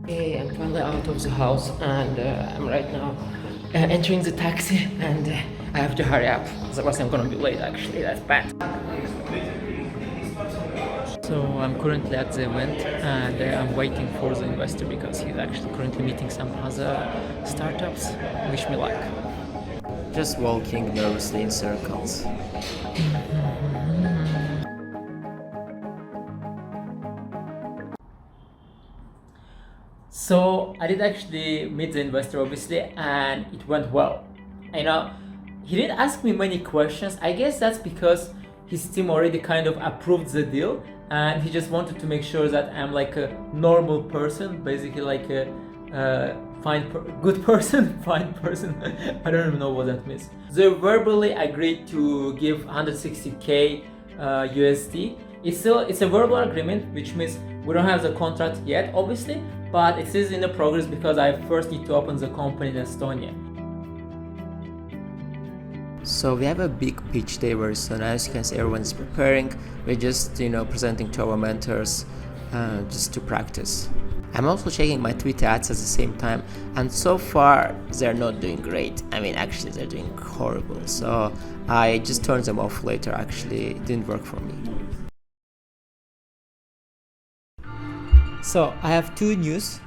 Hey, I'm finally out of the house and I'm right now entering the taxi and I have to hurry up. Otherwise I'm gonna be late actually, that's bad. So I'm currently at the event and I'm waiting for the investor because he's actually currently meeting some other startups. Wish me luck. Just walking nervously in circles. So I did actually meet the investor obviously and it went well. You know, he didn't ask me many questions. I guess that's because his team already kind of approved the deal and he just wanted to make sure that I'm like a normal person, basically like a good person, fine person. I don't even know what that means. They verbally agreed to give 160k USD. It's a verbal agreement, which means we don't have the contract yet, obviously, but it is in the progress because I first need to open the company in Estonia. So we have a big pitch day very soon. As you can see, everyone's preparing. We're just, presenting to our mentors, just to practice. I'm also checking my Twitter ads at the same time, and so far they're not doing great. I mean, actually, they're doing horrible. So I just turned them off later. Actually, it didn't work for me. So I have two news,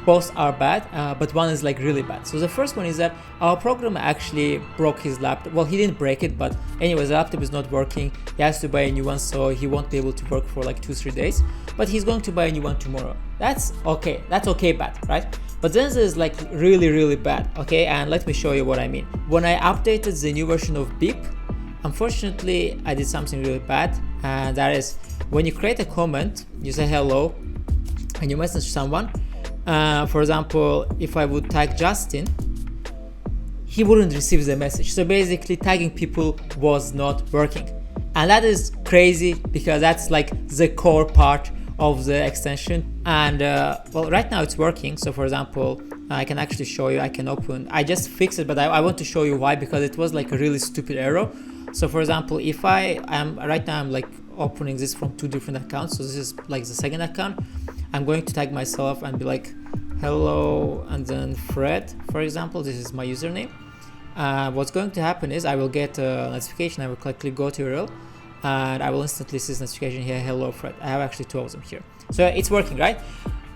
both are bad, but one is like really bad. So the first one is that our programmer actually broke his laptop. Well, he didn't break it, but anyways, the laptop is not working. He has to buy a new one, so he won't be able to work for like 2-3 days. But he's going to buy a new one tomorrow. That's okay. That's okay bad, right? But then there's like really, really bad, okay? And let me show you what I mean. When I updated the new version of Beep, unfortunately, I did something really bad. And that is when you create a comment, you say hello, and you message someone. For example, if I would tag Justin, he wouldn't receive the message. So basically tagging people was not working. And that is crazy because that's like the core part of the extension. And well, right now it's working. So for example, I can actually show you, I just fixed it, but I want to show you why, because it was like a really stupid error. So for example, if I'm like opening this from two different accounts. So this is like the second account. I'm going to tag myself and be like, hello, and then Fred, for example, this is my username. What's going to happen is I will get a notification. I will click go to URL and I will instantly see this notification here, hello Fred. I have actually two of them here. So it's working, right?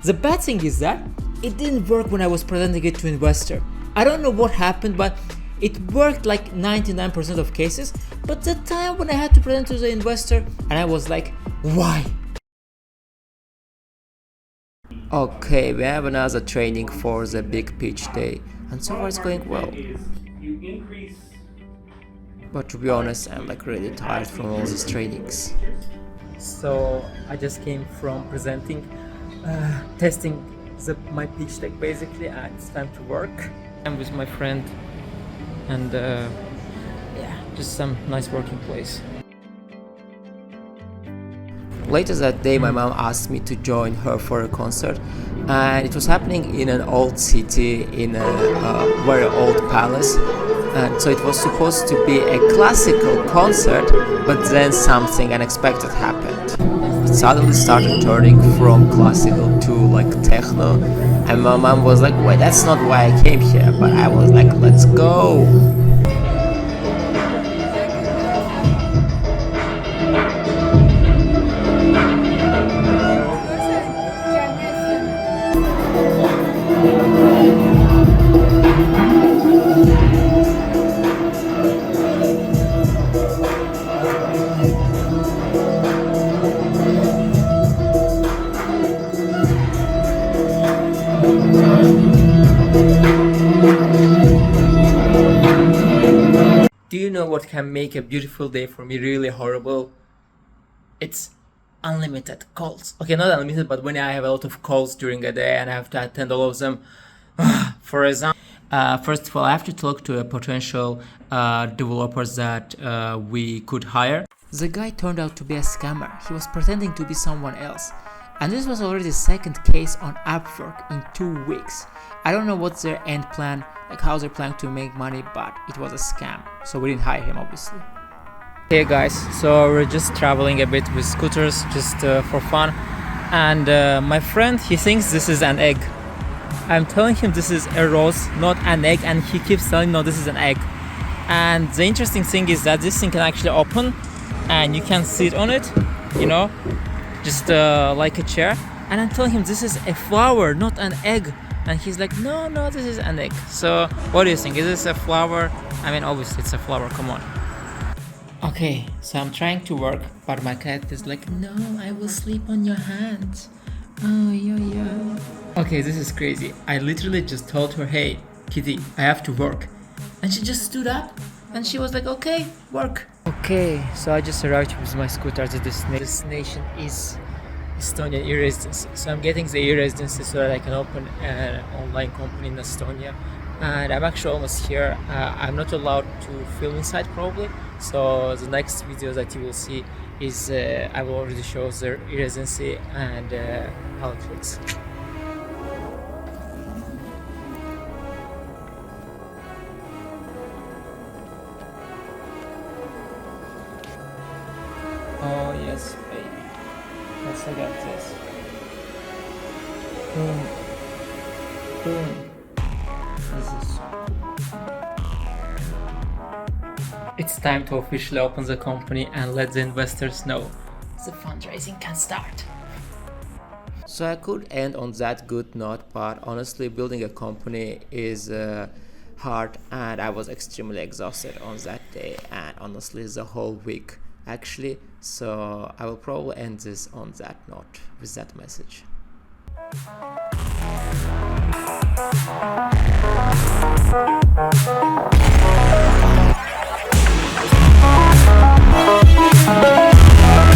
The bad thing is that it didn't work when I was presenting it to investor. I don't know what happened, but it worked like 99% of cases. But the time when I had to present to the investor and I was like, why? Okay, we have another training for the big pitch day, and so far it's going well. But to be honest, I'm like really tired from all these trainings. So I just came from presenting, testing my pitch deck basically, and it's time to work. I'm with my friend, and yeah, just some nice working place. Later that day, my mom asked me to join her for a concert, and it was happening in an old city, in a very old palace. And so it was supposed to be a classical concert, but then something unexpected happened. It suddenly started turning from classical to like techno, and my mom was like, wait, that's not why I came here. But I was like, let's go. Do you know what can make a beautiful day for me really horrible? It's unlimited calls. Okay, not unlimited, but when I have a lot of calls during a day and I have to attend all of them. For example, first of all, I have to talk to a potential developers that we could hire. The guy turned out to be a scammer. He was pretending to be someone else. And this was already the second case on Upwork in 2 weeks. I don't know what's their end plan, like how they're planning to make money, but it was a scam. So we didn't hire him, obviously. Hey guys, so we're just traveling a bit with scooters, just for fun. and my friend, he thinks this is an egg. I'm telling him this is a rose, not an egg, and he keeps telling no, this is an egg. And the interesting thing is that this thing can actually open, and you can sit on it, you know, just like a chair. And I'm telling him this is a flower, not an egg. And he's like, no, this is an egg. So what do you think? Is this a flower? I mean, obviously it's a flower, come on. Okay, so I'm trying to work, but my cat is like, no, I will sleep on your hands. Oh, yeah. Okay, this is crazy. I literally just told her, hey, Kitty, I have to work. And she just stood up and she was like, okay, work. Okay, so I just arrived with my scooter to destination. Destination is Estonian E-residency. So I'm getting the E-residency so that I can open an online company in Estonia. And I'm actually almost here. I'm not allowed to film inside probably. So the next video that you will see is I will already show the E-residency and how it looks. Oh yes, baby. Let's look at this. Boom. Boom. This is so cool. It's time to officially open the company and let the investors know the fundraising can start. So I could end on that good note, but honestly, building a company is hard, and I was extremely exhausted on that day, and honestly, the whole week actually. So I will probably end this on that note with that message.